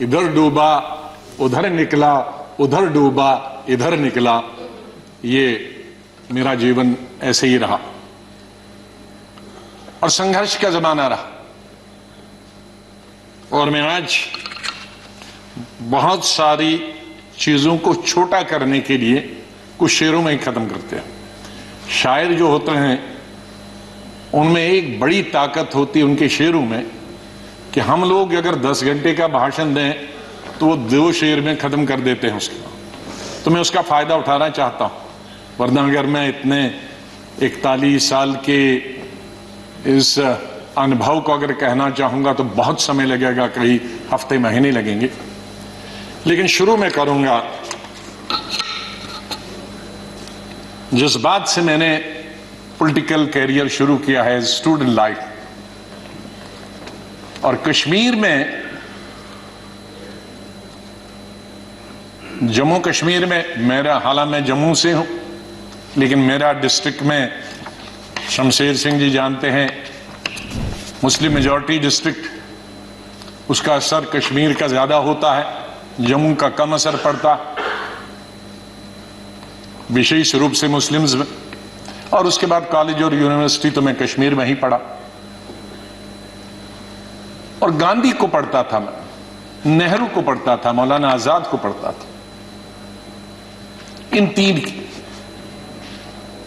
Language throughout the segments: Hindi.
इधर डूबा उधर निकला, उधर डूबा इधर निकला। ये मेरा जीवन ऐसे ही रहा और संघर्ष का जमाना रहा। और मैं आज बहुत सारी चीजों को छोटा करने के लिए कुछ शेरों में ही खत्म करते हैं। शायर जो होते हैं उनमें एक बड़ी ताकत होती है उनके शेरों में कि हम लोग अगर 10 घंटे का भाषण दें तो वो 2 शेर में खत्म कर देते हैं उसके। तो मैं उसका फायदा उठाना चाहता हूं, वरना अगर मैं इतने 41 साल के इस अनुभव को अगर कहना चाहूंगा तो बहुत समय लगेगा, कई हफ्ते महीने लगेंगे। लेकिन शुरू में करूंगा जिस बात से मैंने पॉलिटिकल कैरियर शुरू किया है, स्टूडेंट लाइफ। और कश्मीर में, जम्मू कश्मीर में मेरा, हालांकि मैं जम्मू से हूं लेकिन मेरा डिस्ट्रिक्ट में, शमशेर सिंह जी जानते हैं, मुस्लिम मेजॉरिटी डिस्ट्रिक्ट, उसका असर कश्मीर का ज्यादा होता है, जम्मू का कम असर पड़ता, विशेष रूप से मुस्लिम्स में। और उसके बाद कॉलेज और यूनिवर्सिटी तो मैं कश्मीर में ही पढ़ा। और गांधी को पढ़ता था मैं, नेहरू को पढ़ता था, मौलाना आजाद को पढ़ता था, इन 3 की।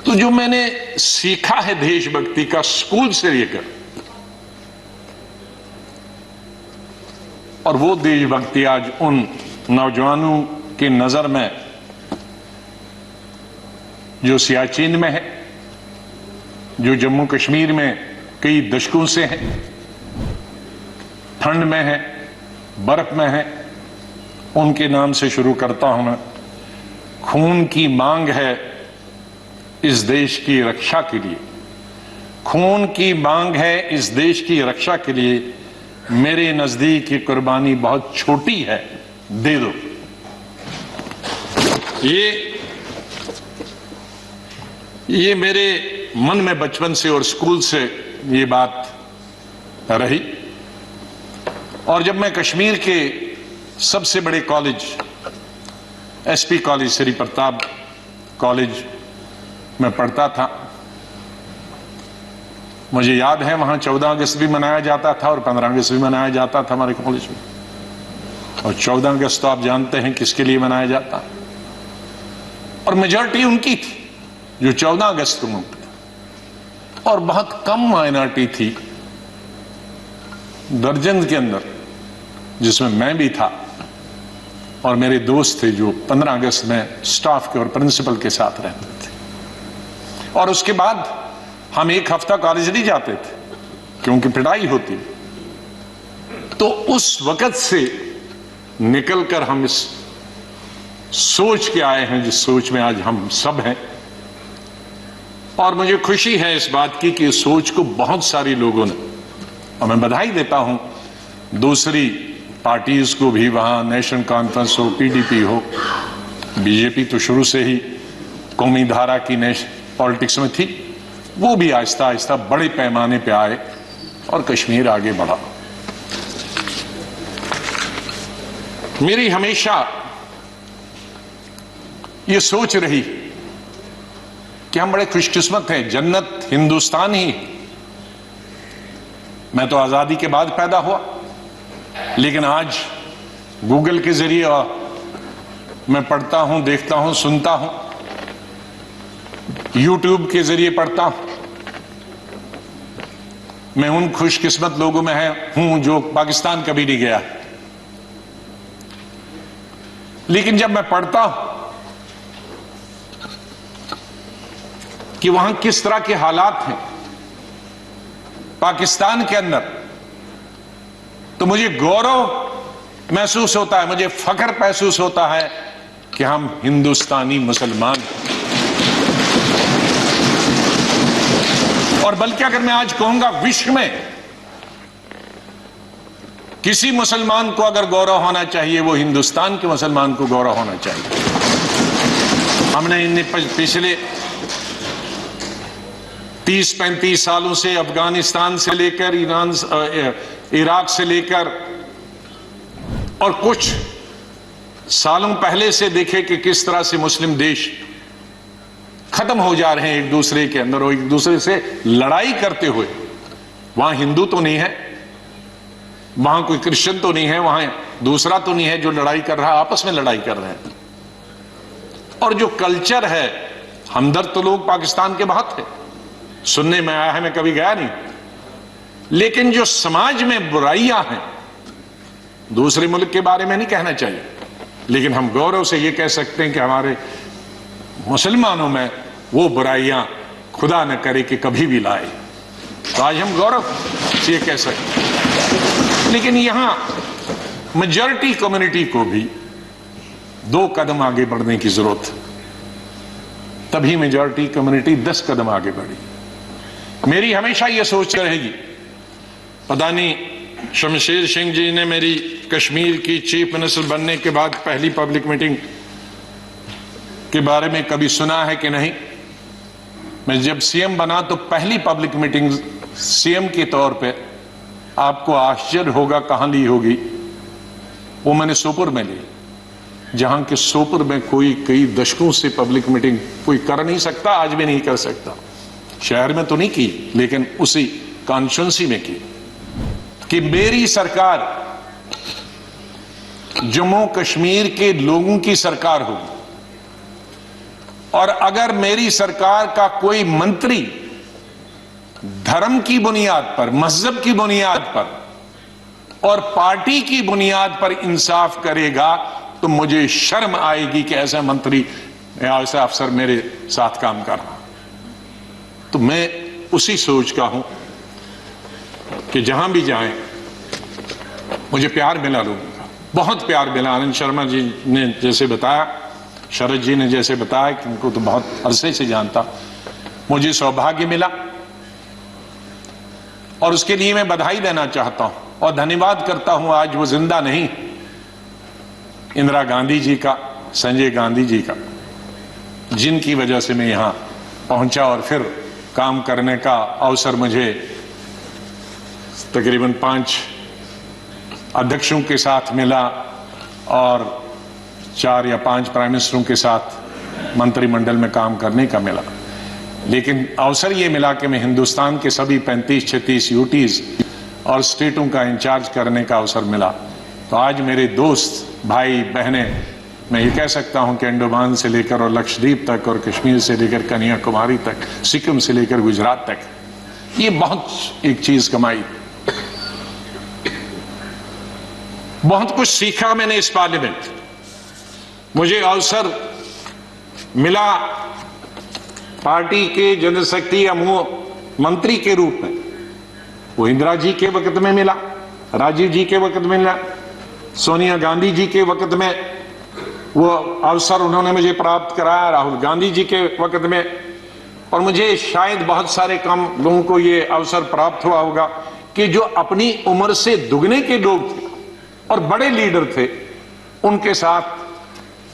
तो जो मैंने सीखा है देशभक्ति का स्कूल से लेकर, और वो देशभक्ति आज उन नौजवानों की नजर में जो सियाचिन में है, जो जम्मू कश्मीर में कई दशकों से है, ठंड में है, बर्फ में है, उनके नाम से शुरू करता हूं मैं। खून की मांग है इस देश की रक्षा के लिए, खून की मांग है इस देश की रक्षा के लिए, मेरे नजदीक ये कुर्बानी बहुत छोटी है, दे दो। ये मेरे मन में बचपन से और स्कूल से ये बात रही। और जब मैं कश्मीर के सबसे बड़े college, SP college, Shri Pratap college में पढ़ता था, मुझे याद है वहां 14 अगस्त भी मनाया जाता था और 15 अगस्त भी मनाया जाता था हमारे कॉलेज में। और 14 अगस्त तो आप जानते हैं किसके लिए मनाया जाता, और मेजॉरिटी उनकी थी जो 14 अगस्त को मनाते, और बहुत कम माइनॉरिटी थी, दर्जन के अंदर, जिसमें मैं भी था और मेरे दोस्त थे जो 15 अगस्त में स्टाफ के और प्रिंसिपल के साथ रहते थे। और उसके बाद हम 1 हफ्ता कॉलेज नहीं जाते थे क्योंकि पिटाई होती। तो उस वक्त से निकलकर हम इस सोच के आए हैं जिस सोच में आज हम सब हैं। और मुझे खुशी है इस बात की कि इस सोच को बहुत सारे लोगों ने, और मैं बधाई देता हूं दूसरी पार्टीज को भी, वहां नेशनल कॉन्फ्रेंस हो, पीडीपी हो, बीजेपी तो शुरू से ही कौमी धारा की पॉलिटिक्स में थी, वो भी आहिस्ता आहिस्ता बड़े पैमाने पे आए और कश्मीर आगे बढ़ा। मेरी हमेशा ये सोच रही कि हम बड़े खुशकिस्मत हैं, जन्नत हिंदुस्तान ही। मैं तो आजादी के बाद पैदा हुआ, लेकिन आज गूगल के जरिए मैं पढ़ता हूं, देखता हूं, सुनता हूं, यूट्यूब के जरिए पढ़ता हूं। मैं उन खुशकिस्मत लोगों में हूं जो पाकिस्तान कभी नहीं गया, लेकिन जब मैं पढ़ता हूं कि वहां किस तरह के हालात हैं पाकिस्तान के अंदर, तो मुझे गौरव महसूस होता है, मुझे फख्र महसूस होता है कि हम हिंदुस्तानी मुसलमान हैं। और बल्कि अगर मैं आज कहूंगा विश्व में किसी मुसलमान को अगर गौरव होना चाहिए, वो हिंदुस्तान के मुसलमान को गौरव होना चाहिए। हमने इन पिछले 30-35 सालों से अफगानिस्तान से लेकर ईरान, इराक से लेकर और कुछ सालों पहले से देखे कि किस तरह से मुस्लिम देश खत्म हो जा रहे हैं एक दूसरे के अंदर और एक दूसरे से लड़ाई करते हुए। वहां हिंदू तो नहीं है, वहां कोई क्रिश्चियन तो नहीं है, वहां दूसरा तो नहीं है जो लड़ाई कर रहा है, आपस में लड़ाई कर रहे हैं। और जो कल्चर है, हमदर्द तो लोग पाकिस्तान के बहुत है, सुनने में आया है, मैं कभी गया नहीं, लेकिन जो समाज में बुराइयां हैं, दूसरे मुल्क के बारे में नहीं कहना चाहिए, लेकिन हम गौरव से ये कह सकते हैं कि हमारे मुसलमानों में वो बुराइयां खुदा न करे कि कभी भी लाए, तो आज हम गौरव से ये कह सकते हैं। लेकिन यहां मेजॉरिटी कम्युनिटी को भी 2 कदम आगे बढ़ने की जरूरत है, तभी मेजॉरिटी कम्युनिटी 10 कदम आगे बढ़ी। मेरी हमेशा यह सोच रहेगी, पता नहीं शमशेर सिंह जी ने मेरी कश्मीर की चीफ मिनिस्टर बनने के बाद पहली पब्लिक मीटिंग के बारे में कभी सुना है कि नहीं। मैं जब सीएम बना तो पहली पब्लिक मीटिंग सीएम के तौर पे, आपको आश्चर्य होगा कहां ली होगी, वो मैंने सोपुर में ली, जहां के सोपुर में कोई कई दशकों से पब्लिक मीटिंग कोई कर नहीं सकता, आज भी नहीं कर सकता। शहर में तो नहीं की, लेकिन उसी कॉन्स्टिट्यूंसी में की कि मेरी सरकार जम्मू कश्मीर के लोगों की सरकार होगी, और अगर मेरी सरकार का कोई मंत्री धर्म की बुनियाद पर, मजहब की बुनियाद पर और पार्टी की बुनियाद पर इंसाफ करेगा तो मुझे शर्म आएगी कि ऐसा मंत्री या ऐसा अफसर मेरे साथ काम कर रहा। तो मैं उसी सोच का हूं कि जहां भी जाएं मुझे प्यार मिला लोगों का, बहुत प्यार मिला। आनंद शर्मा जी ने जैसे बताया, शरद जी ने जैसे बताया कि उनको तो बहुत अरसे से जानता, मुझे सौभाग्य मिला और उसके लिए मैं बधाई देना चाहता हूं और धन्यवाद करता हूं। आज वो जिंदा नहीं, इंदिरा गांधी जी का, संजय गांधी जी का, जिनकी वजह से मैं यहां पहुंचा और फिर काम करने का अवसर मुझे तकरीबन 5 अध्यक्षों के साथ मिला और 4 या 5 प्राइम मिनिस्टरों के साथ मंत्रिमंडल में काम करने का मिला। लेकिन अवसर ये मिला कि मैं हिंदुस्तान के सभी 35-36 यूटीज और स्टेटों का इंचार्ज करने का अवसर मिला। तो आज मेरे दोस्त, भाई, बहनें, मैं ये कह सकता हूं कि अंडमान से लेकर और लक्षद्वीप तक और कश्मीर से लेकर कन्याकुमारी तक, सिक्किम से लेकर गुजरात तक, ये बहुत एक चीज कमाई, बहुत कुछ सीखा मैंने इस पार्लियामेंट। मुझे अवसर मिला पार्टी के जनशक्ति समूह मंत्री के रूप में, वो इंदिरा जी के वक्त में मिला, राजीव जी के वक्त में मिला, सोनिया गांधी जी के वक्त में वो अवसर उन्होंने मुझे प्राप्त कराया, राहुल गांधी जी के वक्त में, और मुझे शायद बहुत सारे कम लोगों को ये अवसर प्राप्त हुआ होगा कि जो अपनी उम्र से दुगने के लोग थे और बड़े लीडर थे, उनके साथ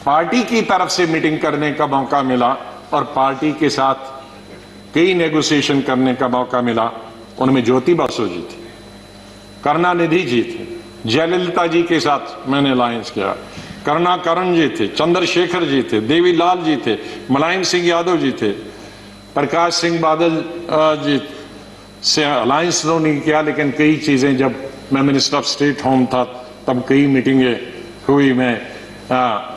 पार्टी की तरफ से मीटिंग करने का मौका मिला और पार्टी के साथ कई नेगोशिएशन करने का मौका मिला। उनमें ज्योति बासु जी थी, करुणानिधि जी थे, जयललिता जी के साथ मैंने अलायंस किया, करुणाकरण जी थे, चंद्रशेखर जी थे, देवीलाल जी थे, मुलायम सिंह यादव जी थे, प्रकाश सिंह बादल जी से अलायंस तो नहीं किया, लेकिन कई चीजें, जब मैं मिनिस्टर ऑफ स्टेट होम था तब कई मीटिंगें हुई। मैं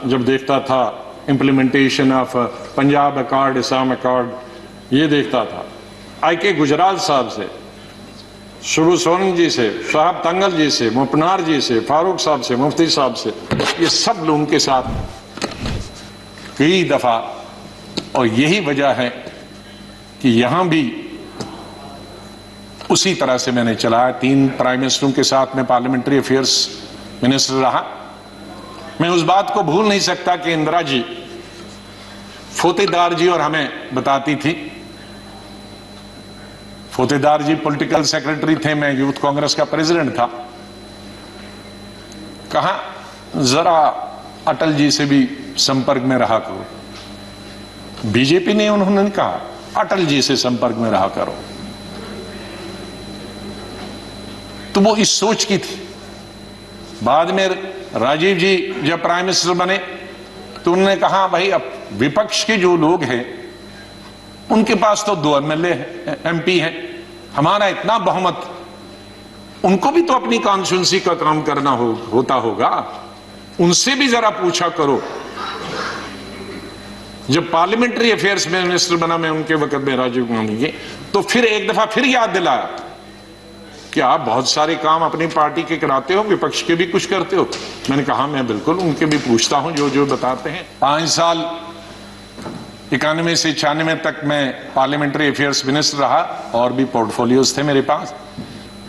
जब देखता था implementation of Punjab accord, Assam accord, ये देखता था। IK गुजराल साहब से, शुरू सोरेन जी से, साहब तंगल जी से, मुपनार जी से, फारूक साहब से, मुफ्ती साहब से, ये सब लोगों के साथ कई दफा, और यही वजह है कि यहां भी उसी तरह से मैंने चलाया। 3 प्राइम मिनिस्टरों के साथ मैं पार्लियामेंट्री अफेयर्स मिनिस्टर रहा। मैं उस बात को भूल नहीं सकता कि इंदिरा जी फोतेदार जी और हमें बताती थी, फोतेदार जी पॉलिटिकल सेक्रेटरी थे, मैं यूथ कांग्रेस का प्रेसिडेंट था, कहा जरा अटल जी से भी संपर्क में रहा करो। बीजेपी ने, उन्होंने कहा अटल जी से संपर्क में रहा करो। तो वो इस सोच की थी बाद में राजीव जी जब प्राइम मिनिस्टर बने तो उन्होंने कहा भाई अब विपक्ष के जो लोग हैं उनके पास तो 2 एमएलए एमपी हैं, हमारा इतना बहुमत, उनको भी तो अपनी कॉन्स्टिट्यूंसी का काम करना होता होगा, उनसे भी जरा पूछा करो। जब पार्लियामेंट्री अफेयर्स में मिनिस्टर बना मैं उनके वक्त में राजीव गांधी के, तो फिर एक दफा फिर याद दिलाया कि आप बहुत सारे काम अपनी पार्टी के कराते हो, विपक्ष के भी कुछ करते हो। मैंने कहा मैं बिल्कुल उनके भी पूछता हूं जो जो बताते हैं। 5 साल 91 से 96 तक मैं पार्लियामेंट्री अफेयर्स मिनिस्टर रहा और भी पोर्टफोलियोज थे मेरे पास।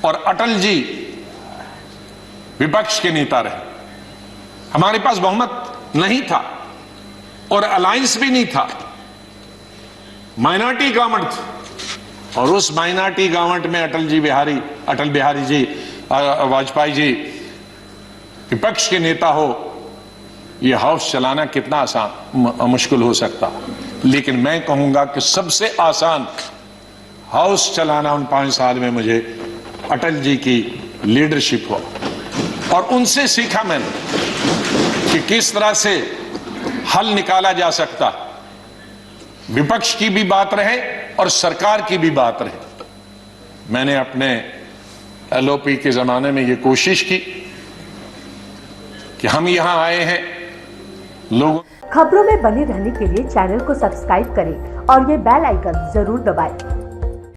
और अटल जी विपक्ष के नेता रहे, हमारे पास बहुमत नहीं था और अलायंस भी नहीं था, माइनॉरिटी गवर्नमेंट थी। और उस माइनॉरिटी गवर्नमेंट में अटल बिहारी जी वाजपेयी जी विपक्ष के नेता हो, यह हाउस चलाना कितना आसान मुश्किल हो सकता। लेकिन मैं कहूंगा कि सबसे आसान हाउस चलाना उन 5 साल में मुझे अटल जी की लीडरशिप हो, और उनसे सीखा मैंने कि किस तरह से हल निकाला जा सकता, विपक्ष की भी बात रहे और सरकार की भी बात रहे। मैंने अपने एलओपी के जमाने में यह कोशिश की कि हम यहां आए हैं लोगों। खबरों में बने रहने के लिए चैनल को सब्सक्राइब करें और ये बेल आइकन जरूर दबाएं।